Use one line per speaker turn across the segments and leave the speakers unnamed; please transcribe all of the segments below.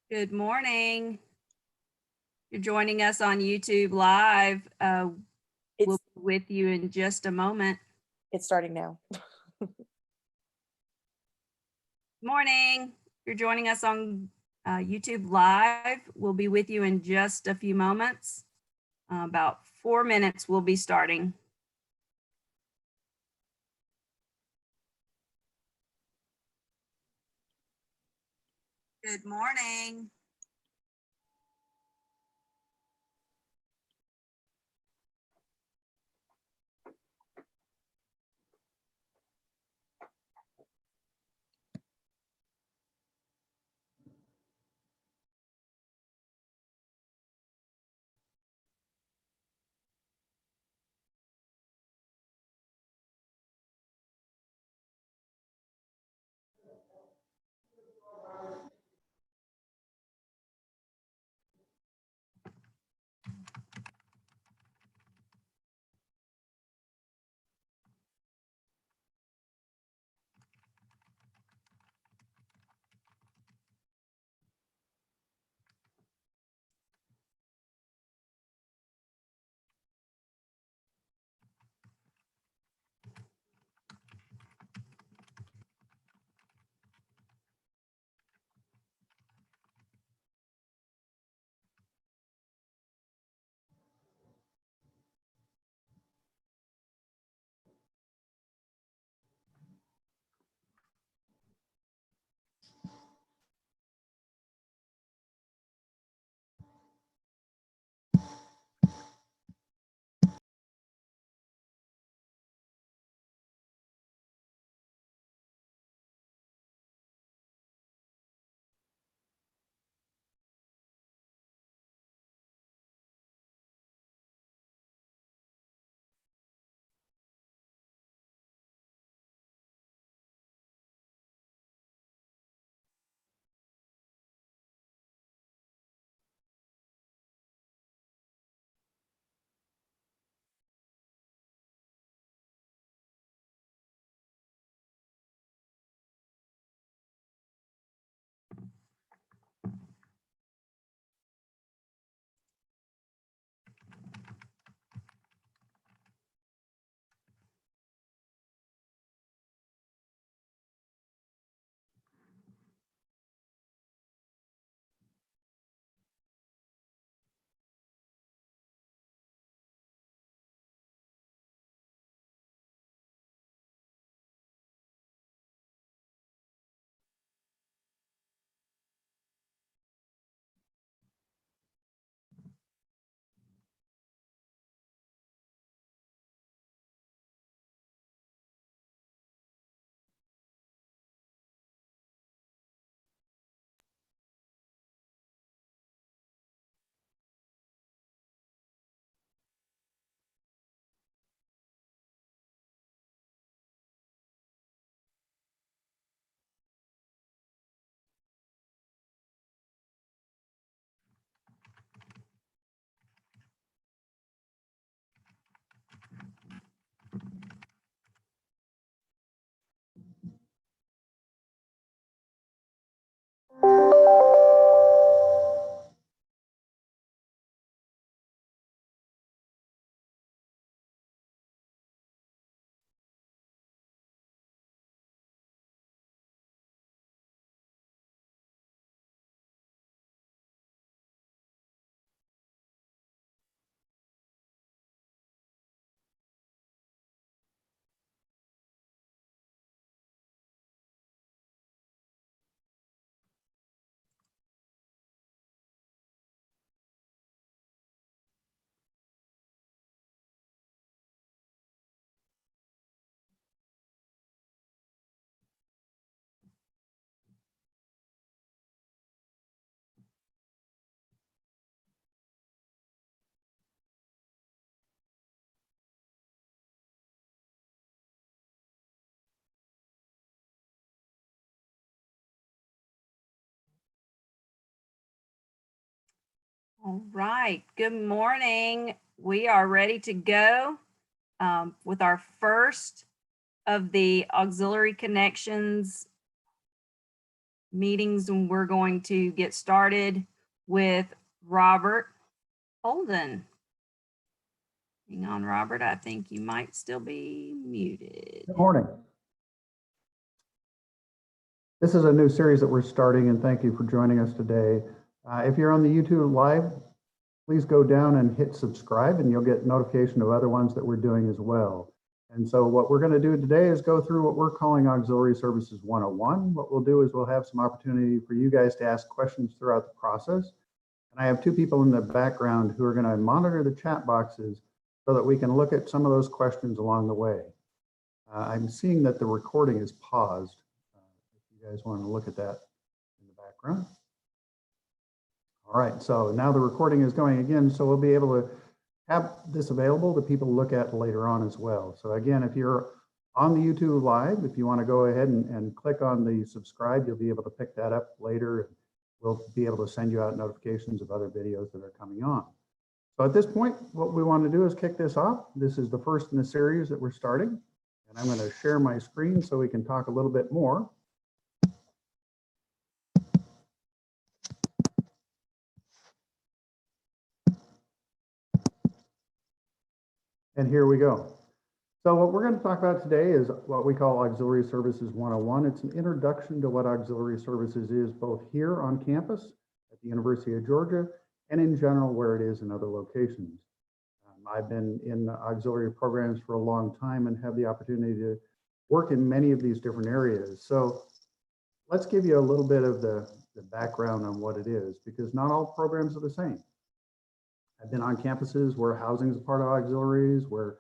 Good morning. You're joining us on YouTube Live. We'll
It's
be with you in just a moment.
it's starting now.
Morning. You're joining us on YouTube Live. We'll be with you in just a few moments. About 4 minutes, we'll be starting. Good morning. All right. Good morning. We are ready to go with our first of the Auxiliary Connections meetings, and we're going to get started with Robert Holden. Hang on, Robert. I think you might still be muted.
Good morning. This is a new series that we're starting, and thank you for joining us today. If you're on the YouTube Live, please go down and hit subscribe, and you'll get notification of other ones that we're doing as well. And so what we're going to do today is go through what we're calling Auxiliary Services 101. What we'll do is we'll have some opportunity for you guys to ask questions throughout the process. And I have two people in the background who are going to monitor the chat boxes so that we can look at some of those questions along the way. I'm seeing that the recording is paused. If you guys want to look at that in the background. All right, so now the recording is going again, so we'll be able to have this available to people to look at later on as well. So again, if you're on the YouTube Live, if you want to go ahead and click on the subscribe, you'll be able to pick that up later. We'll be able to send you out notifications of other videos that are coming on. So at this point, what we want to do is kick this off. This is the first in the series that we're starting. And I'm going to share my screen so we can talk a little bit more. And here we go. So what we're going to talk about today is what we call Auxiliary Services 101. It's an introduction to what Auxiliary Services is, both here on campus at the University of Georgia and in general where it is in other locations. I've been in auxiliary programs for a long time and have the opportunity to work in many of these different areas. So let's give you a little bit of the background on what it is, because not all programs are the same. I've been on campuses where housing is a part of auxiliaries, where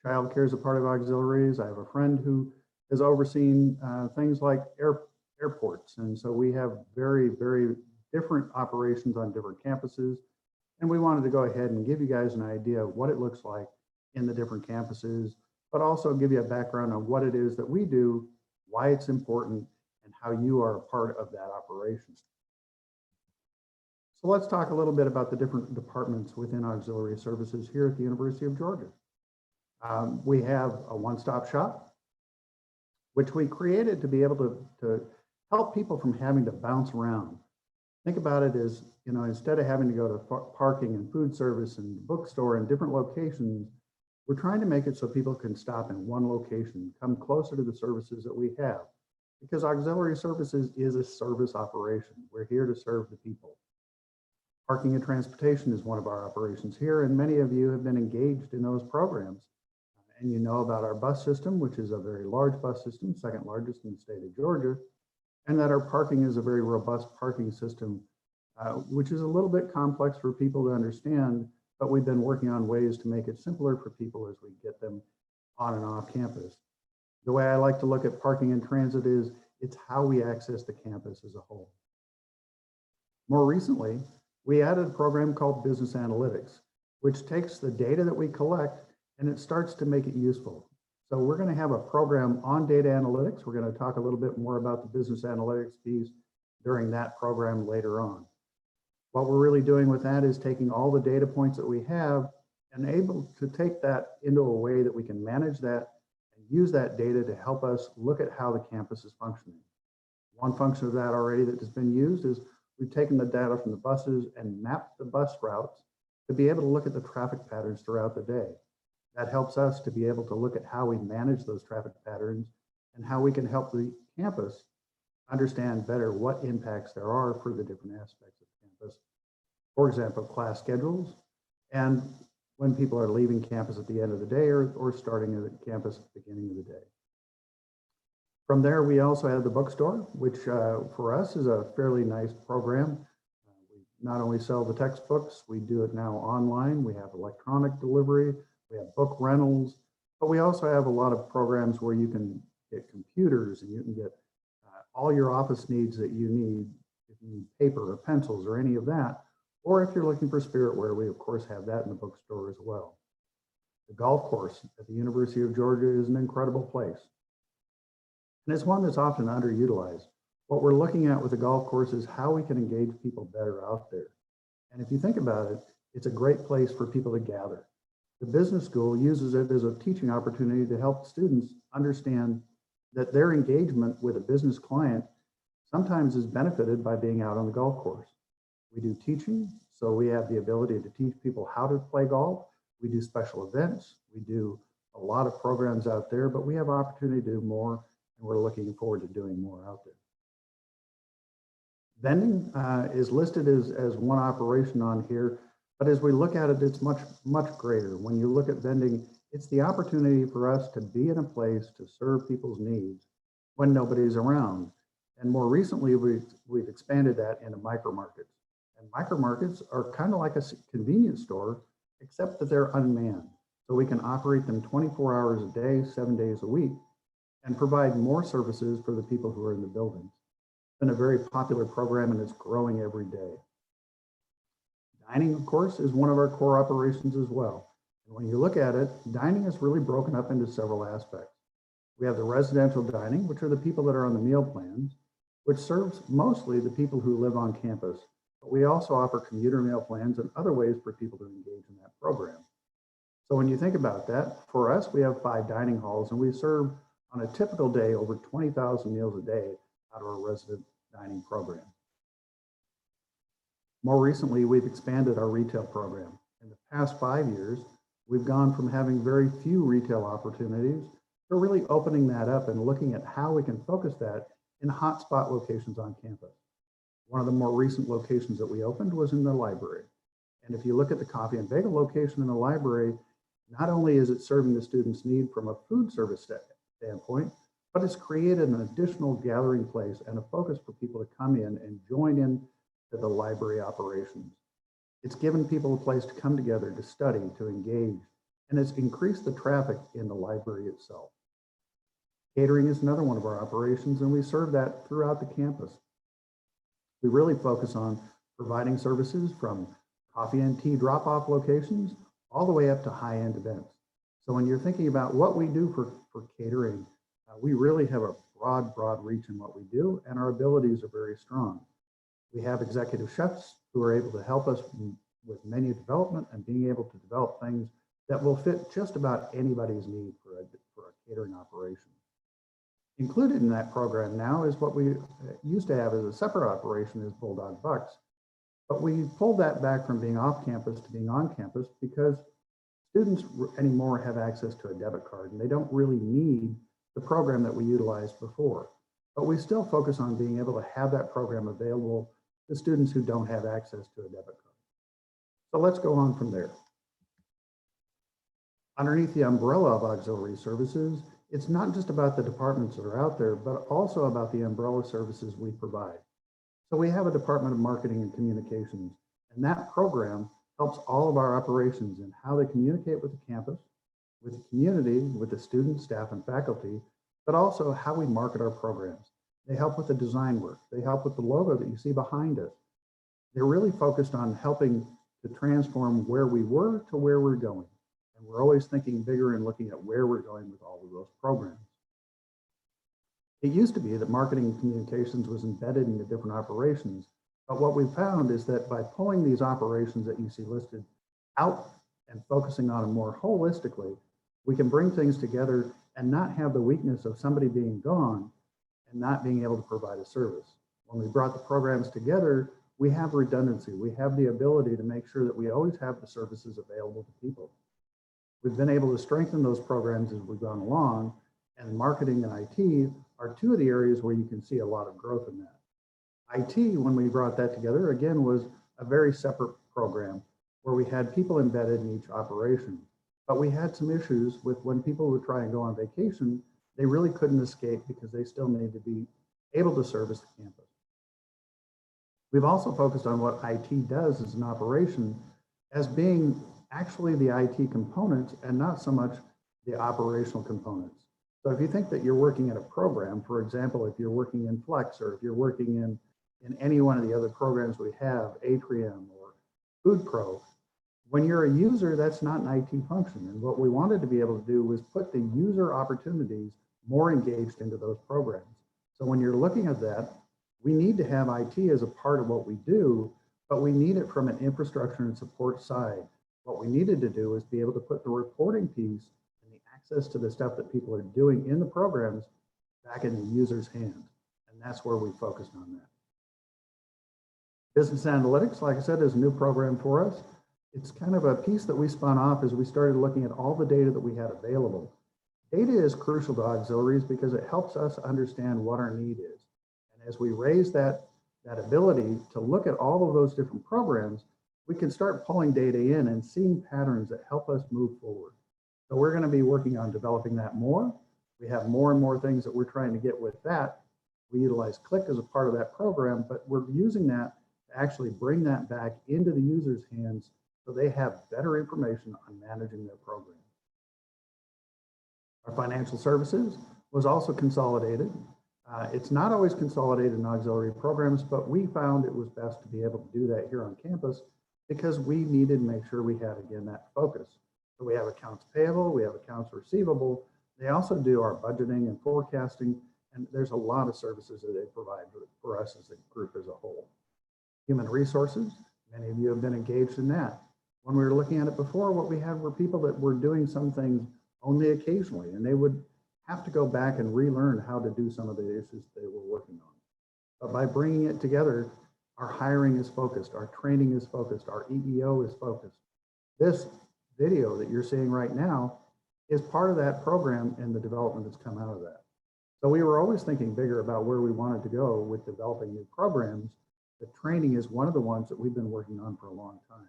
childcare is a part of auxiliaries. I have a friend who has overseen things like airports. And so we have very, very different operations on different campuses. And we wanted to go ahead and give you guys an idea of what it looks like in the different campuses, but also give you a background on what it is that we do, why it's important, and how you are a part of that operation. So let's talk a little bit about the different departments within auxiliary services here at the University of Georgia. We have a one-stop shop, which we created to be able to help people from having to bounce around. Think about it as, you know, instead of having to go to parking and food service and bookstore and different locations, we're trying to make it so people can stop in one location, come closer to the services that we have. Because auxiliary services is a service operation. We're here to serve the people. Parking and transportation is one of our operations here, and many of you have been engaged in those programs. And you know about our bus system, which is a very large bus system, second largest in the state of Georgia, and that our parking is a very robust parking system, which is a little bit complex for people to understand, but we've been working on ways to make it simpler for people as we get them on and off campus. The way I like to look at parking and transit is it's how we access the campus as a whole. More recently, we added a program called Business Analytics, which takes the data that we collect and it starts to make it useful. So we're going to have a program on data analytics. We're going to talk a little bit more about the business analytics piece during that program later on. What we're really doing with that is taking all the data points that we have and able to take that into a way that we can manage that and use that data to help us look at how the campus is functioning. One function of that already that has been used is we've taken the data from the buses and mapped the bus routes to be able to look at the traffic patterns throughout the day. That helps us to be able to look at how we manage those traffic patterns and how we can help the campus understand better what impacts there are for the different aspects of campus. For example, class schedules, and when people are leaving campus at the end of the day or starting at campus at the beginning of the day. From there, we also have the bookstore, which for us is a fairly nice program. We not only sell the textbooks, we do it now online. We have electronic delivery. We have book rentals, but we also have a lot of programs where you can get computers and you can get all your office needs that you need, if you need paper or pencils or any of that, or if you're looking for spiritware, we of course have that in the bookstore as well. The golf course at the University of Georgia is an incredible place. And it's one that's often underutilized. What we're looking at with the golf course is how we can engage people better out there. And if you think about it, it's a great place for people to gather. The business school uses it as a teaching opportunity to help students understand that their engagement with a business client sometimes is benefited by being out on the golf course. We do teaching, so we have the ability to teach people how to play golf. We do special events. We do a lot of programs out there, but we have opportunity to do more, and we're looking forward to doing more out there. Vending is listed as one operation on here, but as we look at it, it's much greater. When you look at vending, it's the opportunity for us to be in a place to serve people's needs when nobody's around. And more recently, we've expanded that into micro markets. And micro markets are kind of like a convenience store, except that they're unmanned. So we can operate them 24 hours a day, 7 days a week, and provide more services for the people who are in the buildings. It's been a very popular program, and it's growing every day. Dining, of course, is one of our core operations as well. And when you look at it, dining is really broken up into several aspects. We have the residential dining, which are the people that are on the meal plans, which serves mostly the people who live on campus. But we also offer commuter meal plans and other ways for people to engage in that program. So when you think about that, for us, we have 5 dining halls, and we serve on a typical day over 20,000 meals a day out of our resident dining program. More recently, we've expanded our retail program. In the past 5 years, we've gone from having very few retail opportunities to really opening that up and looking at how we can focus that in hotspot locations on campus. One of the more recent locations that we opened was in the library. And if you look at the coffee and bagel location in the library, not only is it serving the students' need from a food service standpoint, but it's created an additional gathering place and a focus for people to come in and join in to the library operations. It's given people a place to come together, to study, to engage, and it's increased the traffic in the library itself. Catering is another one of our operations, and we serve that throughout the campus. We really focus on providing services from coffee and tea drop-off locations all the way up to high-end events. So when you're thinking about what we do for catering, we really have a broad reach in what we do, and our abilities are very strong. We have executive chefs who are able to help us with menu development and being able to develop things that will fit just about anybody's need for a catering operation. Included in that program now is what we used to have as a separate operation is Bulldog Bucks, but we pulled that back from being off campus to being on campus because students anymore have access to a debit card, and they don't really need the program that we utilized before. But we still focus on being able to have that program available to students who don't have access to a debit card. So let's go on from there. Underneath the umbrella of auxiliary services, it's not just about the departments that are out there, but also about the umbrella services we provide. So we have a Department of Marketing and Communications, and that program helps all of our operations in how they communicate with the campus, with the community, with the students, staff, and faculty, but also how we market our programs. They help with the design work. They help with the logo that you see behind us. They're really focused on helping to transform where we were to where we're going. And we're always thinking bigger and looking at where we're going with all of those programs. It used to be that marketing and communications was embedded into different operations, but what we found is that by pulling these operations that you see listed out and focusing on them more holistically, we can bring things together and not have the weakness of somebody being gone and not being able to provide a service. When we brought the programs together, we have redundancy. We have the ability to make sure that we always have the services available to people. We've been able to strengthen those programs as we've gone along, and marketing and IT are 2 of the areas where you can see a lot of growth in that. IT, when we brought that together, again, was a very separate program where we had people embedded in each operation. But we had some issues with when people would try and go on vacation, they really couldn't escape because they still needed to be able to service the campus. We've also focused on what IT does as an operation as being actually the IT components and not so much the operational components. So if you think that you're working in a program, for example, if you're working in Flex or if you're working in any one of the other programs we have, Atrium or Food Pro, when you're a user, that's not an IT function. And what we wanted to be able to do was put the user opportunities more engaged into those programs. So when you're looking at that, we need to have IT as a part of what we do, but we need it from an infrastructure and support side. What we needed to do is be able to put the reporting piece and the access to the stuff that people are doing in the programs back in the user's hands. And that's where we focused on that. Business analytics, like I said, is a new program for us. It's kind of a piece that we spun off as we started looking at all the data that we had available. Data is crucial to auxiliaries because it helps us understand what our need is. And as we raise that ability to look at all of those different programs, we can start pulling data in and seeing patterns that help us move forward. So we're going to be working on developing that more. We have more and more things that we're trying to get with that. We utilize Click as a part of that program, but we're using that to actually bring that back into the user's hands so they have better information on managing their program. Our financial services was also consolidated. It's not always consolidated in auxiliary programs, but we found it was best to be able to do that here on campus because we needed to make sure we had, again, that focus. So we have accounts payable, we have accounts receivable. They also do our budgeting and forecasting, and there's a lot of services that they provide for us as a group as a whole. Human resources, many of you have been engaged in that. When we were looking at it before, what we had were people that were doing some things only occasionally, and they would have to go back and relearn how to do some of the issues they were working on. But by bringing it together, our hiring is focused, our training is focused, our EEO is focused. This video that you're seeing right now is part of that program and the development that's come out of that. So we were always thinking bigger about where we wanted to go with developing new programs. The training is one of the ones that we've been working on for a long time.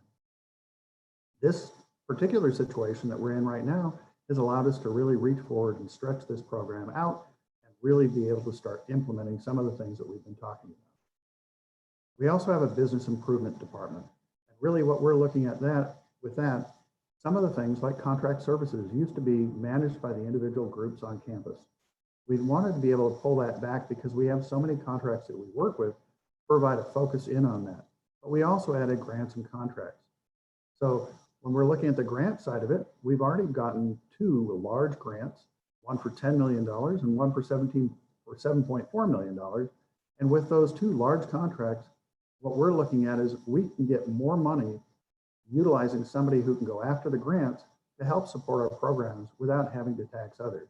This particular situation that we're in right now has allowed us to really reach forward and stretch this program out and really be able to start implementing some of the things that we've been talking about. We also have a business improvement department. And really what we're looking at with that, some of the things like contract services used to be managed by the individual groups on campus. We wanted to be able to pull that back because we have so many contracts that we work with, provide a focus in on that. But we also added grants and contracts. So when we're looking at the grant side of it, we've already gotten 2 large grants, one for $10 million and one for $7.4 million. And with those 2 large contracts, what we're looking at is we can get more money utilizing somebody who can go after the grants to help support our programs without having to tax others.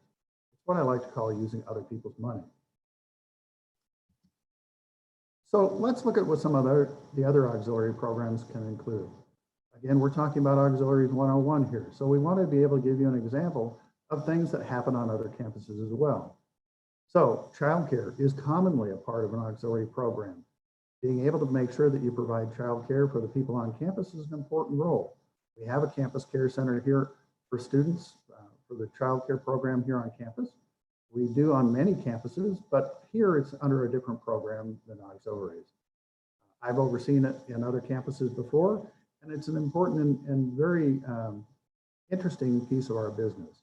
It's what I like to call using other people's money. So let's look at what some of the other auxiliary programs can include. Again, we're talking about Auxiliaries 101 here. So we want to be able to give you an example of things that happen on other campuses as well. So childcare is commonly a part of an auxiliary program. Being able to make sure that you provide childcare for the people on campus is an important role. We have a campus care center here for students for the childcare program here on campus. We do on many campuses, but here it's under a different program than auxiliaries. I've overseen it in other campuses before, and it's an important and very interesting piece of our business.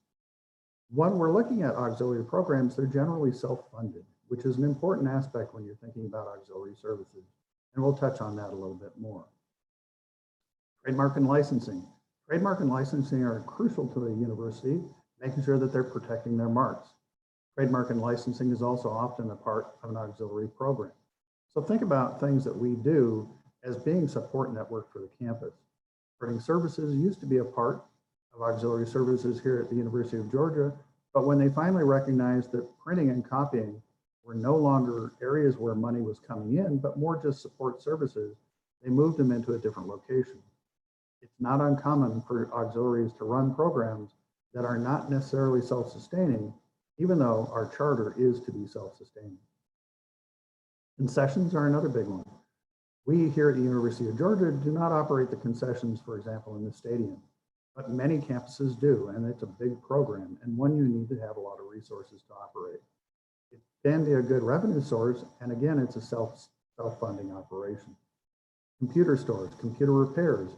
When we're looking at auxiliary programs, they're generally self-funded, which is an important aspect when you're thinking about auxiliary services. And we'll touch on that a little bit more. Trademark and licensing. Trademark and licensing are crucial to the university, making sure that they're protecting their marks. Trademark and licensing is also often a part of an auxiliary program. So think about things that we do as being support network for the campus. Printing services used to be a part of auxiliary services here at the University of Georgia, but when they finally recognized that printing and copying were no longer areas where money was coming in, but more just support services, they moved them into a different location. It's not uncommon for auxiliaries to run programs that are not necessarily self-sustaining, even though our charter is to be self-sustaining. Concessions are another big one. We here at the University of Georgia do not operate the concessions, for example, in the stadium, but many campuses do, and it's a big program and one you need to have a lot of resources to operate. It can be a good revenue source, and again, it's a self-funding operation. Computer stores, computer repairs.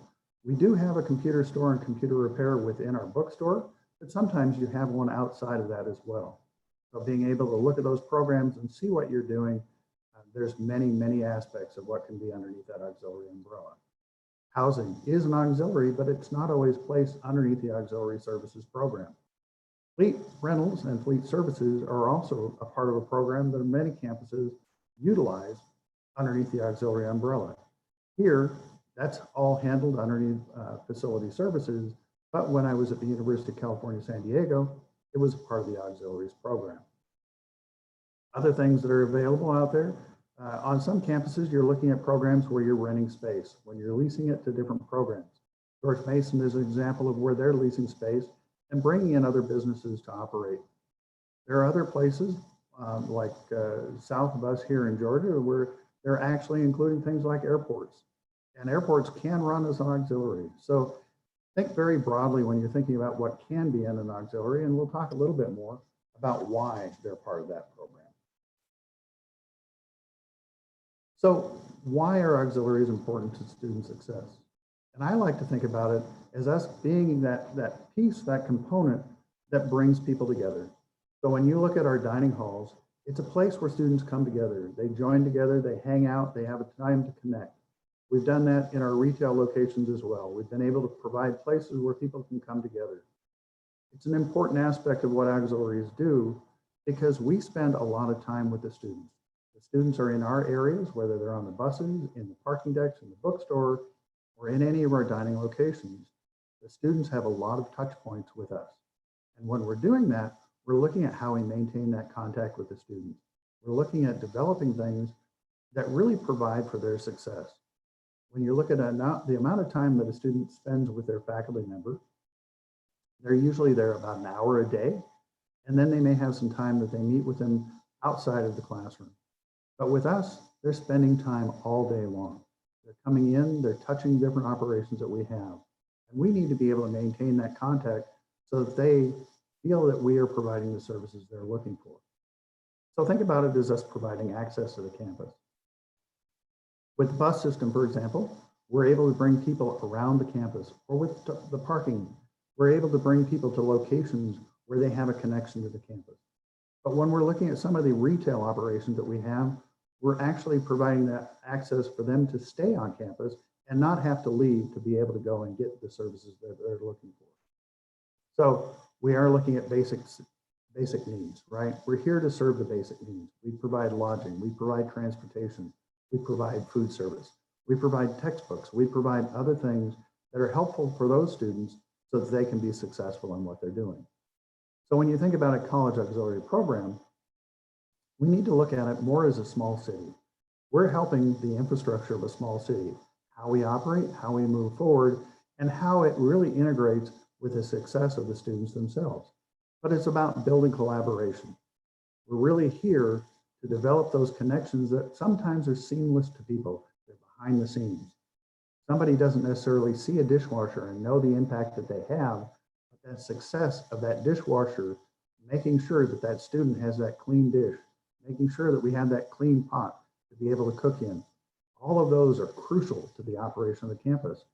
We do have a computer store and computer repair within our bookstore, but sometimes you have one outside of that as well. So being able to look at those programs and see what you're doing, there's many, many aspects of what can be underneath that auxiliary umbrella. Housing is an auxiliary, but it's not always placed underneath the auxiliary services program. Fleet rentals and fleet services are also a part of a program that many campuses utilize underneath the auxiliary umbrella. Here, that's all handled underneath facility services, but when I was at the University of California, San Diego, it was a part of the auxiliaries program. Other things that are available out there, on some campuses, you're looking at programs where you're renting space, when you're leasing it to different programs. George Mason is an example of where they're leasing space and bringing in other businesses to operate. There are other places like south of us here in Georgia where they're actually including things like airports. And airports can run as an auxiliary. So think very broadly when you're thinking about what can be in an auxiliary, and we'll talk a little bit more about why they're part of that program. So why are auxiliaries important to student success? And I like to think about it as us being that piece, that component that brings people together. So when you look at our dining halls, it's a place where students come together. They join together, they hang out, they have a time to connect. We've done that in our retail locations as well. We've been able to provide places where people can come together. It's an important aspect of what auxiliaries do because we spend a lot of time with the students. The students are in our areas, whether they're on the buses, in the parking decks, in the bookstore, or in any of our dining locations. The students have a lot of touch points with us. And when we're doing that, we're looking at how we maintain that contact with the students. We're looking at developing things that really provide for their success. When you look at the amount of time that a student spends with their faculty member, they're usually there about an hour a day, and then they may have some time that they meet with them outside of the classroom. But with us, they're spending time all day long. They're coming in, they're touching different operations that we have. And we need to be able to maintain that contact so that they feel that we are providing the services they're looking for. So think about it as us providing access to the campus. With the bus system, for example, we're able to bring people around the campus, or with the parking, we're able to bring people to locations where they have a connection to the campus. But when we're looking at some of the retail operations that we have, we're actually providing that access for them to stay on campus and not have to leave to be able to go and get the services that they're looking for. So we are looking at basic needs, right? We're here to serve the basic needs. We provide lodging, we provide transportation, we provide food service, we provide textbooks, we provide other things that are helpful for those students so that they can be successful in what they're doing. So when you think about a college auxiliary program, we need to look at it more as a small city. We're helping the infrastructure of a small city, how we operate, how we move forward, and how it really integrates with the success of the students themselves. But it's about building collaboration. We're really here to develop those connections that sometimes are seamless to people. They're behind the scenes. Somebody doesn't necessarily see a dishwasher and know the impact that they have, but that success of that dishwasher, making sure that that student has that clean dish, making sure that we have that clean pot to be able to cook in. All of those are crucial to the operation of the campus.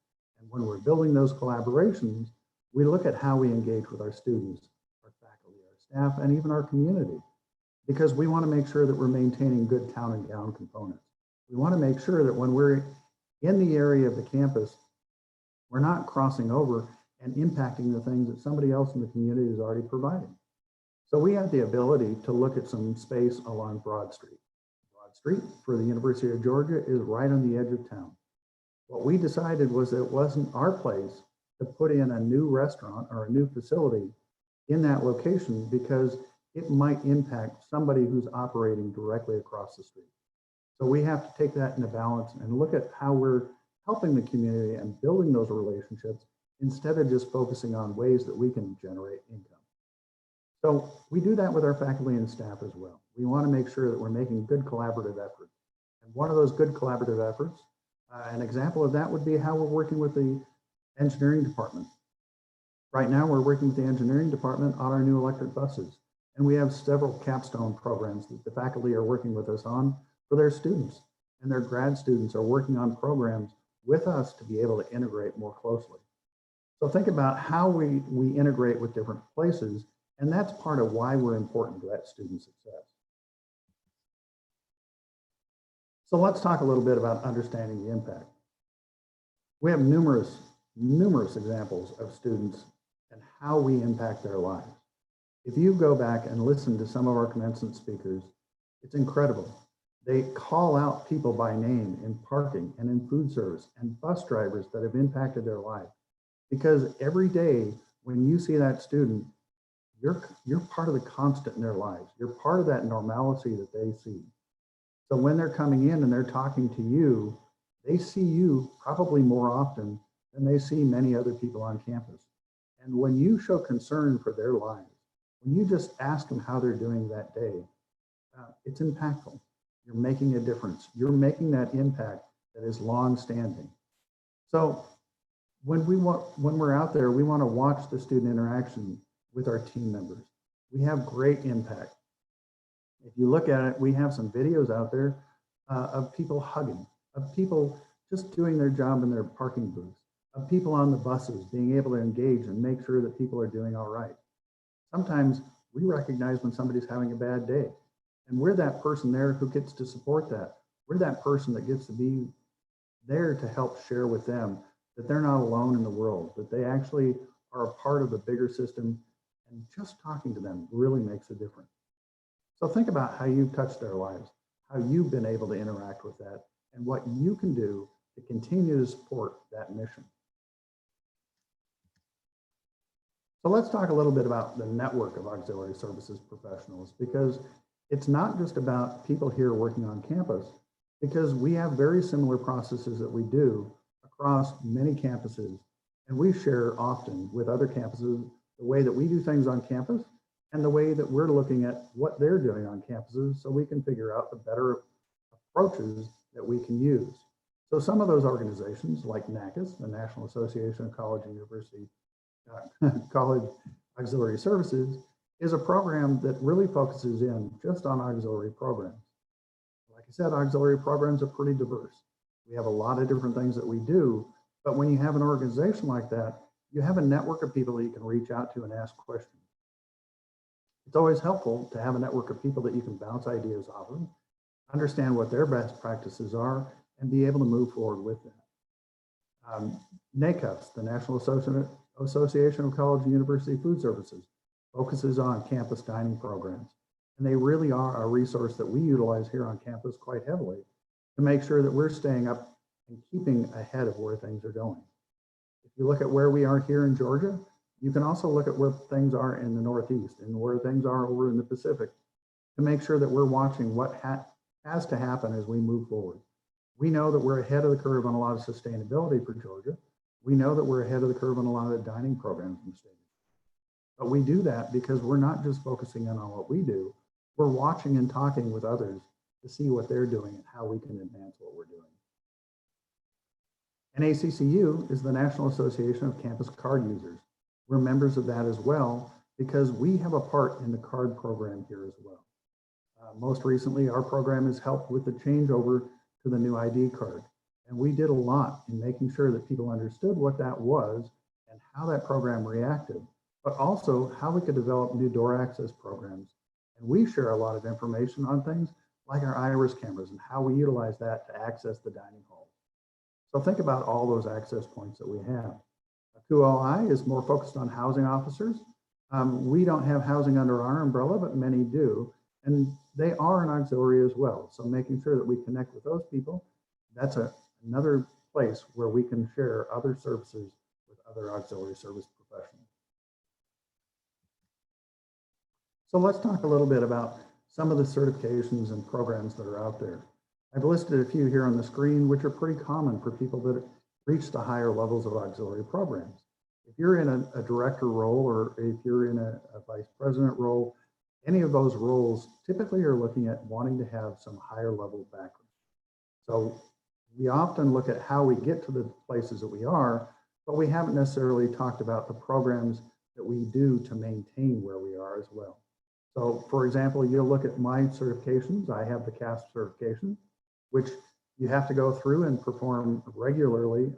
And when we're building those collaborations, we look at how we engage with our students, our faculty, our staff, and even our community, because we want to make sure that we're maintaining good town and gown components. We want to make sure that when we're in the area of the campus, we're not crossing over and impacting the things that somebody else in the community is already providing. So we have the ability to look at some space along Broad Street. Broad Street for the University of Georgia is right on the edge of town. What we decided was that it wasn't our place to put in a new restaurant or a new facility in that location because it might impact somebody who's operating directly across the street. So we have to take that into balance and look at how we're helping the community and building those relationships instead of just focusing on ways that we can generate income. So we do that with our faculty and staff as well. We want to make sure that we're making good collaborative efforts. And one of those good collaborative efforts, an example of that would be how we're working with the engineering department. Right now, we're working with the engineering department on our new electric buses. And we have several capstone programs that the faculty are working with us on for their students. And their grad students are working on programs with us to be able to integrate more closely. So think about how we integrate with different places, and that's part of why we're important to that student success. So let's talk a little bit about understanding the impact. We have numerous examples of students and how we impact their lives. If you go back and listen to some of our commencement speakers, it's incredible. They call out people by name in parking and in food service and bus drivers that have impacted their life. Because every day when you see that student, you're part of the constant in their lives. You're part of that normalcy that they see. So when they're coming in and they're talking to you, they see you probably more often than they see many other people on campus. And when you show concern for their lives, when you just ask them how they're doing that day, it's impactful. You're making a difference. You're making that impact that is long-standing. So when we're out there, we want to watch the student interaction with our team members. We have great impact. If you look at it, we have some videos out there of people hugging, of people just doing their job in their parking booths, of people on the buses being able to engage and make sure that people are doing all right. Sometimes we recognize when somebody's having a bad day, and we're that person there who gets to support that. We're that person that gets to be there to help share with them that they're not alone in the world, that they actually are a part of a bigger system, and just talking to them really makes a difference. So think about how you've touched their lives, how you've been able to interact with that, and what you can do to continue to support that mission. So let's talk a little bit about the network of auxiliary services professionals, because it's not just about people here working on campus, because we have very similar processes that we do across many campuses, and we share often with other campuses the way that we do things on campus and the way that we're looking at what they're doing on campuses so we can figure out the better approaches that we can use. So some of those organizations like NACUS, the National Association of College and University College Auxiliary Services, is a program that really focuses in just on auxiliary programs. Like I said, auxiliary programs are pretty diverse. We have a lot of different things that we do, but when you have an organization like that, you have a network of people that you can reach out to and ask questions. It's always helpful to have a network of people that you can bounce ideas off of, understand what their best practices are, and be able to move forward with that. NACUS, the National Association of College and University Food Services, focuses on campus dining programs. And they really are a resource that we utilize here on campus quite heavily to make sure that we're staying up and keeping ahead of where things are going. If you look at where we are here in Georgia, you can also look at where things are in the Northeast and where things are over in the Pacific to make sure that we're watching what has to happen as we move forward. We know that we're ahead of the curve on a lot of sustainability for Georgia. We know that we're ahead of the curve on a lot of the dining programs in the state. But we do that because we're not just focusing in on what we do, we're watching and talking with others to see what they're doing and how we can advance what we're doing. NACCU is the National Association of Campus Card Users. We're members of that as well because we have a part in the card program here as well. Most recently, our program has helped with the changeover to the new ID card. And we did a lot in making sure that people understood what that was and how that program reacted, but also how we could develop new door access programs. And we share a lot of information on things like our iris cameras and how we utilize that to access the dining hall. So think about all those access points that we have. QOI is more focused on housing officers. We don't have housing under our umbrella, but many do. And they are an auxiliary as well. So making sure that we connect with those people, that's another place where we can share other services with other auxiliary service professionals. So let's talk a little bit about some of the certifications and programs that are out there. I've listed a few here on the screen, which are pretty common for people that reach the higher levels of auxiliary programs. If you're in a director role or if you're in a vice president role, any of those roles typically are looking at wanting to have some higher level background. So we often look at how we get to the places that we are, but we haven't necessarily talked about the programs that we do to maintain where we are as well. So for example, you'll look at my certifications. I have the CASP certification, which you have to go through and perform regularly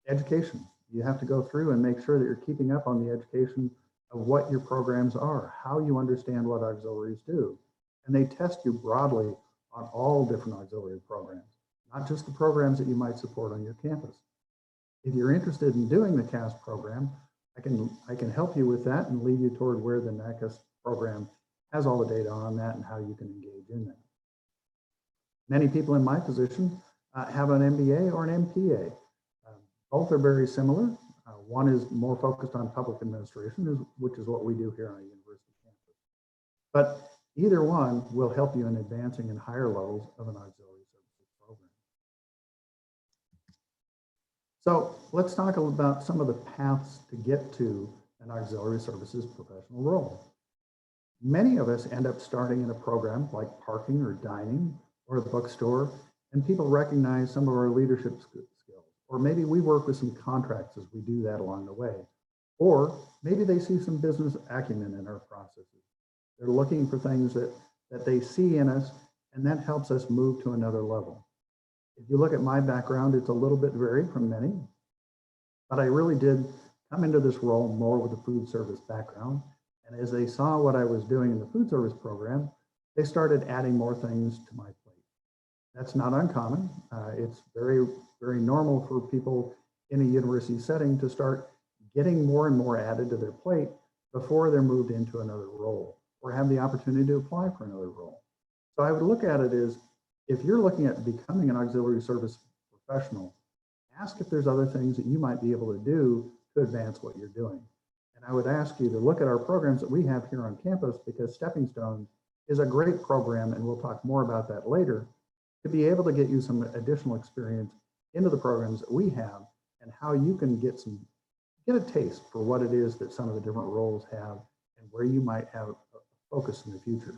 education. You have to go through and make sure that you're keeping up on the education of what your programs are, how you understand what auxiliaries do. And they test you broadly on all different auxiliary programs, not just the programs that you might support on your campus. If you're interested in doing the CASP program, I can help you with that and lead you toward where the NACUS program has all the data on that and how you can engage in that. Many people in my position have an MBA or an MPA. Both are very similar. One is more focused on public administration, which is what we do here on a university campus. But either one will help you in advancing in higher levels of an auxiliary services program. So let's talk about some of the paths to get to an auxiliary services professional role. Many of us end up starting in a program like parking or dining or a bookstore, and people recognize some of our leadership skills. Or maybe we work with some contracts as we do that along the way. Or maybe they see some business acumen in our processes. They're looking for things that they see in us, and that helps us move to another level. If you look at my background, it's a little bit varied from many, but I really did come into this role more with a food service background. And as they saw what I was doing in the food service program, they started adding more things to my plate. That's not uncommon. It's very, very normal for people in a university setting to start getting more and more added to their plate before they're moved into another role or have the opportunity to apply for another role. So I would look at it as, if you're looking at becoming an auxiliary service professional, ask if there's other things that you might be able to do to advance what you're doing. And I would ask you to look at our programs that we have here on campus, because Stepping Stones is a great program, and we'll talk more about that later, to be able to get you some additional experience into the programs that we have and how you can get a taste for what it is that some of the different roles have and where you might have a focus in the future.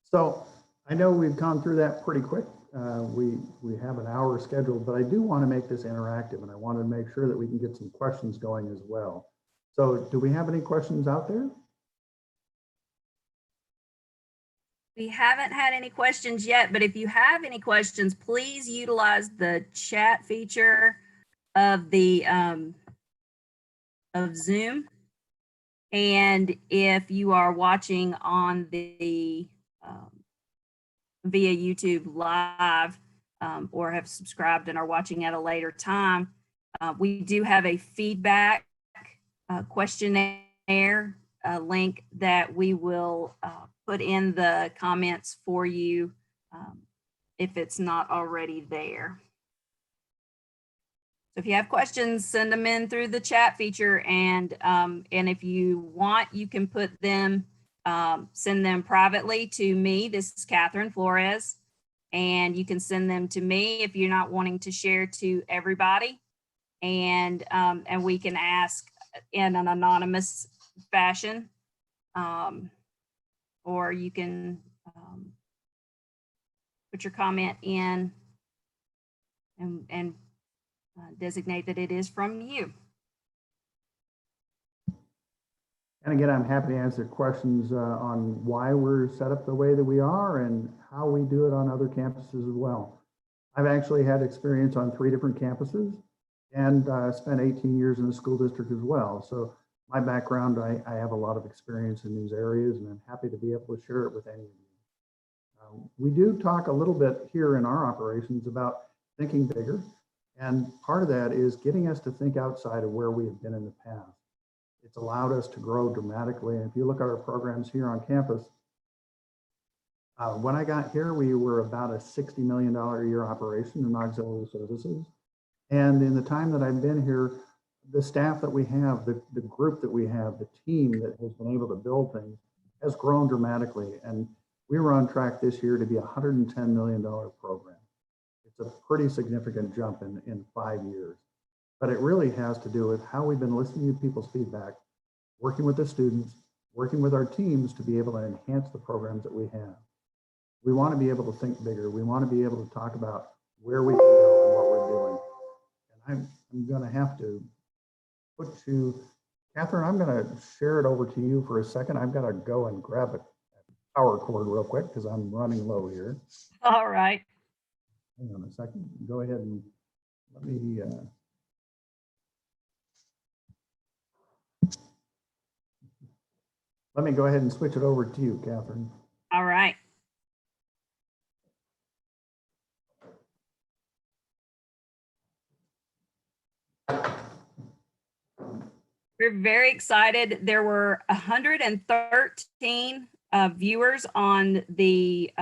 So I know we've gone through that pretty quick. We have an hour scheduled, but I do want to make this interactive, and I want to make sure that we can get some questions going as well. So do we have any questions out there?
We haven't had any questions yet, but if you have any questions, please utilize the chat feature of the of Zoom. And if you are watching on the via YouTube Live or have subscribed and are watching at a later time, we do have a feedback questionnaire link that we will put in the comments for you if it's not already there. So if you have questions, send them in through the chat feature, and if you want, you can put them, send them privately to me. This is Catherine Flores, and you can send them to me if you're not wanting to share to everybody, and we can ask in an anonymous fashion. Or you can put your comment in and designate that it is from you.
And again, I'm happy to answer questions on why we're set up the way that we are and how we do it on other campuses as well. I've actually had experience on 3 different campuses and spent 18 years in the school district as well. So my background, I have a lot of experience in these areas, and I'm happy to be able to share it with any of you. We do talk a little bit here in our operations about thinking bigger, and part of that is getting us to think outside of where we have been in the past. It's allowed us to grow dramatically, and if you look at our programs here on campus, when I got here, we were about a $60 million a year operation in auxiliary services, and in the time that I've been here, the staff that we have, the group that we have, the team that has been able to build things has grown dramatically. And we were on track this year to be a $110 million program. It's a pretty significant jump in 5 years. But it really has to do with how we've been listening to people's feedback, working with the students, working with our teams to be able to enhance the programs that we have. We want to be able to think bigger. We want to be able to talk about where we can go and what we're doing. And I'm going to have to put you, Catherine, I'm going to share it over to you for a second. I've got to go and grab a power cord real quick because I'm running low here.
All right.
Hang on a second. Go ahead and let me. Let me go ahead and switch it over to you, Catherine.
All right. We're very excited. There were 113 viewers on the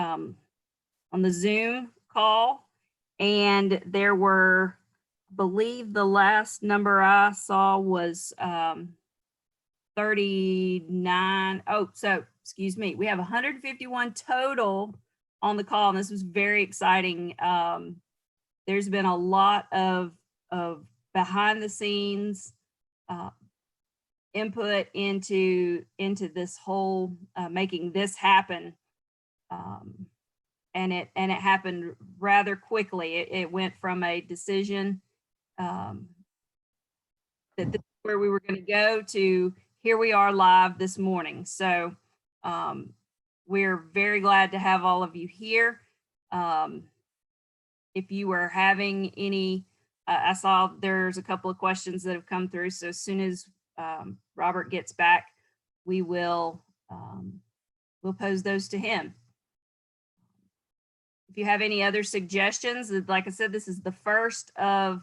Zoom call, and there were believe the last number I saw was 39. Oh, so excuse me. We have 151 total on the call, and this was very exciting. There's been a lot of behind the scenes input into this whole making this happen. And it happened rather quickly. It went from a decision that this is where we were going to go to here we are live this morning. So we're very glad to have all of you here. If you were having any, I saw there's a couple of questions that have come through. So as soon as Robert gets back, we will we'll pose those to him. If you have any other suggestions, like I said, this is the first of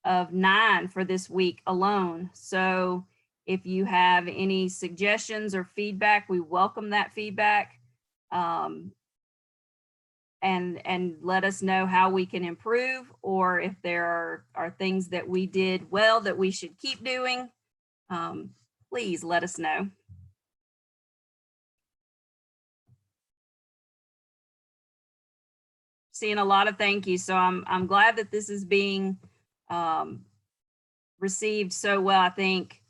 9 for this week alone. So if you have any suggestions or feedback, we welcome that feedback. And let us know how we can improve, or if there are things that we did well that we should keep doing. Please let us know. Seeing a lot of thank you. So I'm glad that this is being received so well. I think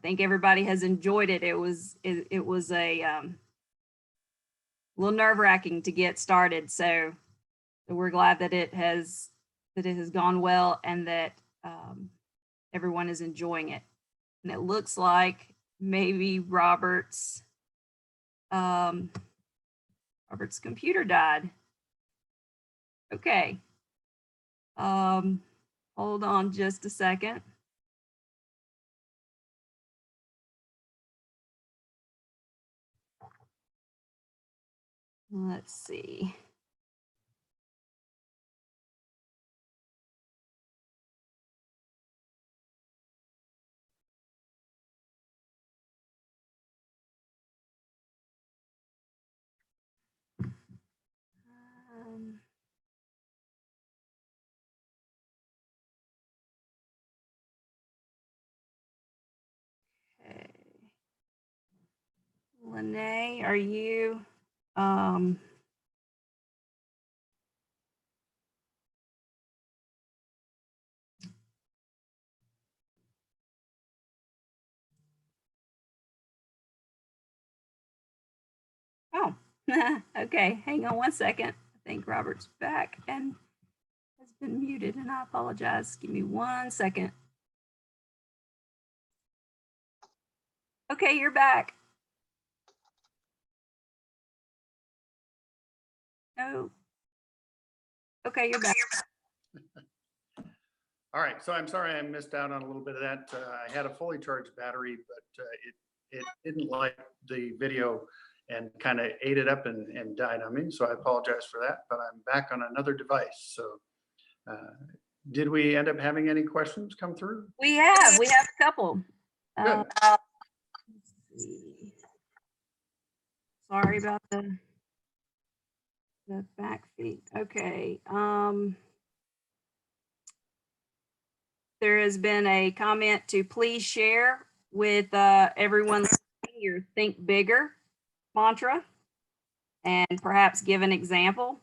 everybody has enjoyed it. It was a little nerve-wracking to get started. So we're glad that it has gone well, and that everyone is enjoying it. And it looks like maybe Robert's computer died. Okay. Hold on just a second. Let's see. Okay. Lene, are you oh, okay, hang on one second. I think Robert's back and has been muted, and I apologize. Give me 1 second. Okay, you're back. Oh. Okay, you're back.
All right, so I'm sorry I missed out on a little bit of that. I had a fully charged battery, but it didn't like the video and kind of ate it up and died on me. So I apologize for that, but I'm back on another device. So did we end up having any questions come through?
We have a couple.
Good.
Let's see. Sorry about the back feed. Okay. There has been a comment to please share with everyone your think bigger mantra and perhaps give an example.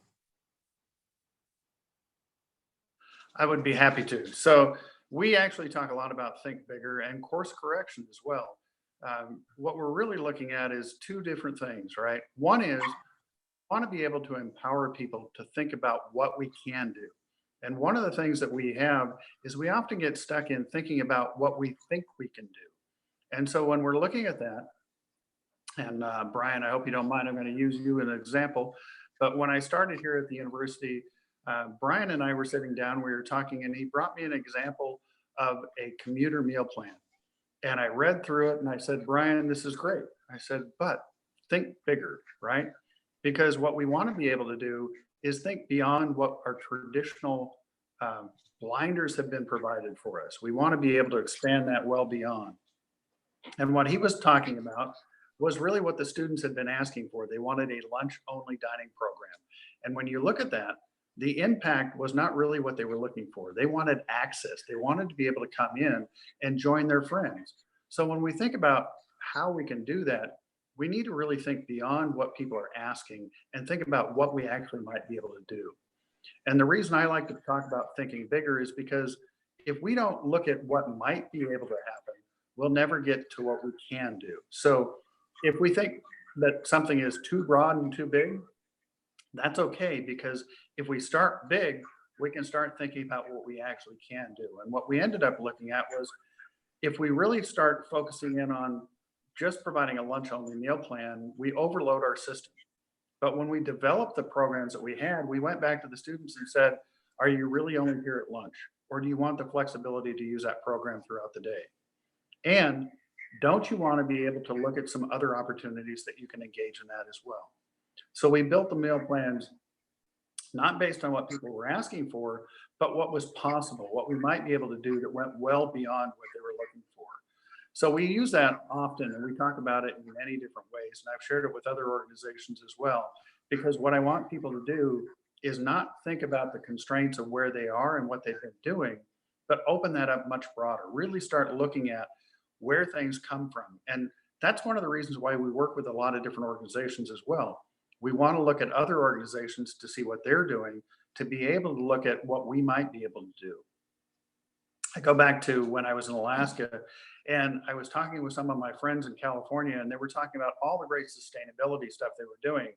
I would be happy to. So we actually talk a lot about think bigger and course correction as well. What we're really looking at is 2 different things, right? One is we want to be able to empower people to think about what we can do. And one of the things that we have is we often get stuck in thinking about what we think we can do. And so when we're looking at that, and Brian, I hope you don't mind, I'm going to use you as an example. But when I started here at the university, Brian and I were sitting down, we were talking, and he brought me an example of a commuter meal plan. And I read through it and I said, Brian, this is great. I said, but think bigger, right? Because what we want to be able to do is think beyond what our traditional blinders have been provided for us. We want to be able to expand that well beyond. And what he was talking about was really what the students had been asking for. They wanted a lunch-only dining program. And when you look at that, the impact was not really what they were looking for. They wanted access. They wanted to be able to come in and join their friends. So when we think about how we can do that, we need to really think beyond what people are asking and think about what we actually might be able to do. And the reason I like to talk about thinking bigger is because if we don't look at what might be able to happen, we'll never get to what we can do. So if we think that something is too broad and too big, that's okay, because if we start big, we can start thinking about what we actually can do. And what we ended up looking at was, if we really start focusing in on just providing a lunch only meal plan, we overload our system. But when we developed the programs that we had, we went back to the students and said, are you really only here at lunch? Or do you want the flexibility to use that program throughout the day? And don't you want to be able to look at some other opportunities that you can engage in that as well? So we built the meal plans not based on what people were asking for, but what was possible, what we might be able to do that went well beyond what they were looking for. So we use that often, and we talk about it in many different ways. And I've shared it with other organizations as well, because what I want people to do is not think about the constraints of where they are and what they've been doing, but open that up much broader, really start looking at where things come from. And that's one of the reasons why we work with a lot of different organizations as well. We want to look at other organizations to see what they're doing, to be able to look at what we might be able to do. I go back to when I was in Alaska, and I was talking with some of my friends in California, and they were talking about all the great sustainability stuff they were doing.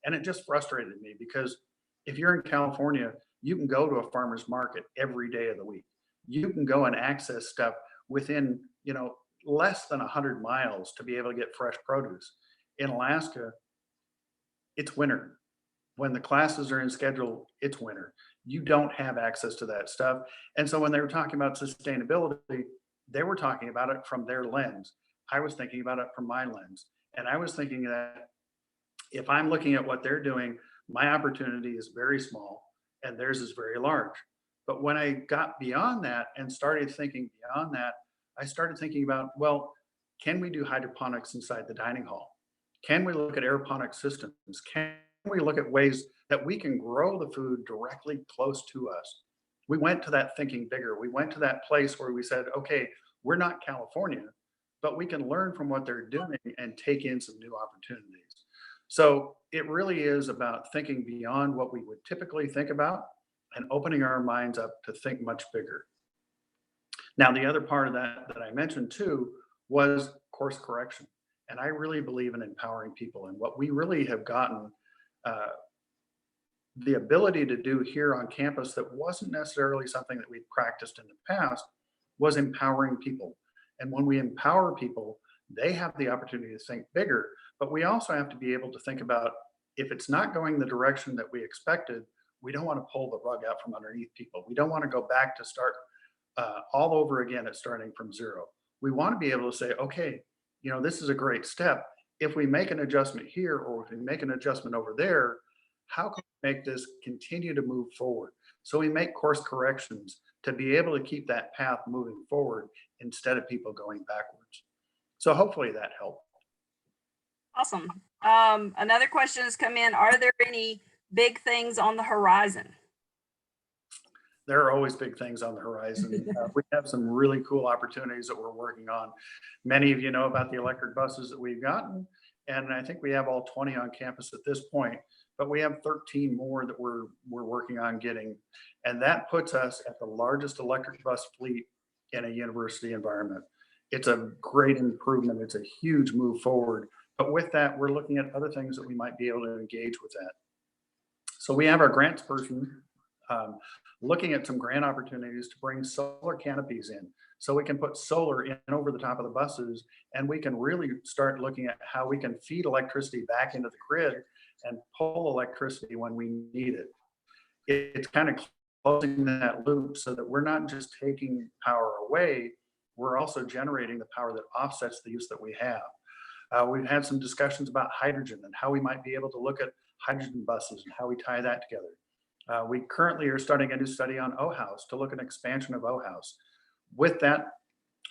And it just frustrated me, because if you're in California, you can go to a farmer's market every day of the week. You can go and access stuff within, less than 100 miles to be able to get fresh produce. In Alaska, it's winter. When the classes are in schedule, it's winter. You don't have access to that stuff. And so when they were talking about sustainability, they were talking about it from their lens. I was thinking about it from my lens. And I was thinking that if I'm looking at what they're doing, my opportunity is very small and theirs is very large. But when I got beyond that and started thinking beyond that, I started thinking about, well, can we do hydroponics inside the dining hall? Can we look at aeroponic systems? Can we look at ways that we can grow the food directly close to us? We went to that thinking bigger. We went to that place where we said, okay, we're not California, but we can learn from what they're doing and take in some new opportunities. So it really is about thinking beyond what we would typically think about and opening our minds up to think much bigger. Now, the other part of that I mentioned too was course correction. And I really believe in empowering people. And what we really have gotten the ability to do here on campus that wasn't necessarily something that we practiced in the past was empowering people. And when we empower people, they have the opportunity to think bigger. But we also have to be able to think about, if it's not going the direction that we expected, we don't want to pull the rug out from underneath people. We don't want to go back to start all over again at starting from zero. We want to be able to say, okay, this is a great step. If we make an adjustment here, or if we make an adjustment over there, how can we make this continue to move forward? So we make course corrections to be able to keep that path moving forward instead of people going backwards. So hopefully that helped.
Awesome. Another question has come in. Are there any big things on the horizon?
There are always big things on the horizon. We have some really cool opportunities that we're working on. Many of you know about the electric buses that we've gotten, and I think we have all 20 on campus at this point, but we have 13 more that we're working on getting. And that puts us at the largest electric bus fleet in a university environment. It's a great improvement. It's a huge move forward. But with that, we're looking at other things that we might be able to engage with that. So we have our grants person looking at some grant opportunities to bring solar canopies in, so we can put solar in over the top of the buses, and we can really start looking at how we can feed electricity back into the grid and pull electricity when we need it. It's kind of closing that loop so that we're not just taking power away, we're also generating the power that offsets the use that we have. We've had some discussions about hydrogen and how we might be able to look at hydrogen buses and how we tie that together. We currently are starting a new study on O-House to look at expansion of O-House. With that,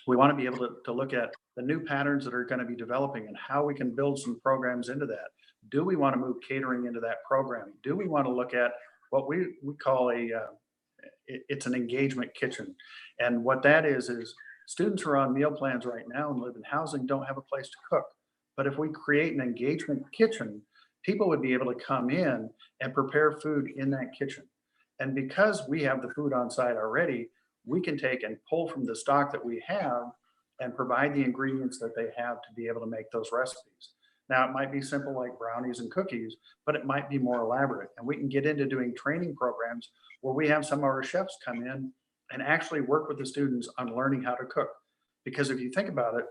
we want to be able to look at the new patterns that are going to be developing and how we can build some programs into that. Do we want to move catering into that program? Do we want to look at what we call it's an engagement kitchen. And what that is students who are on meal plans right now and live in housing don't have a place to cook. But if we create an engagement kitchen, people would be able to come in and prepare food in that kitchen. And because we have the food on site already, we can take and pull from the stock that we have and provide the ingredients that they have to be able to make those recipes. Now, it might be simple like brownies and cookies, but it might be more elaborate. And we can get into doing training programs where we have some of our chefs come in and actually work with the students on learning how to cook. Because if you think about it,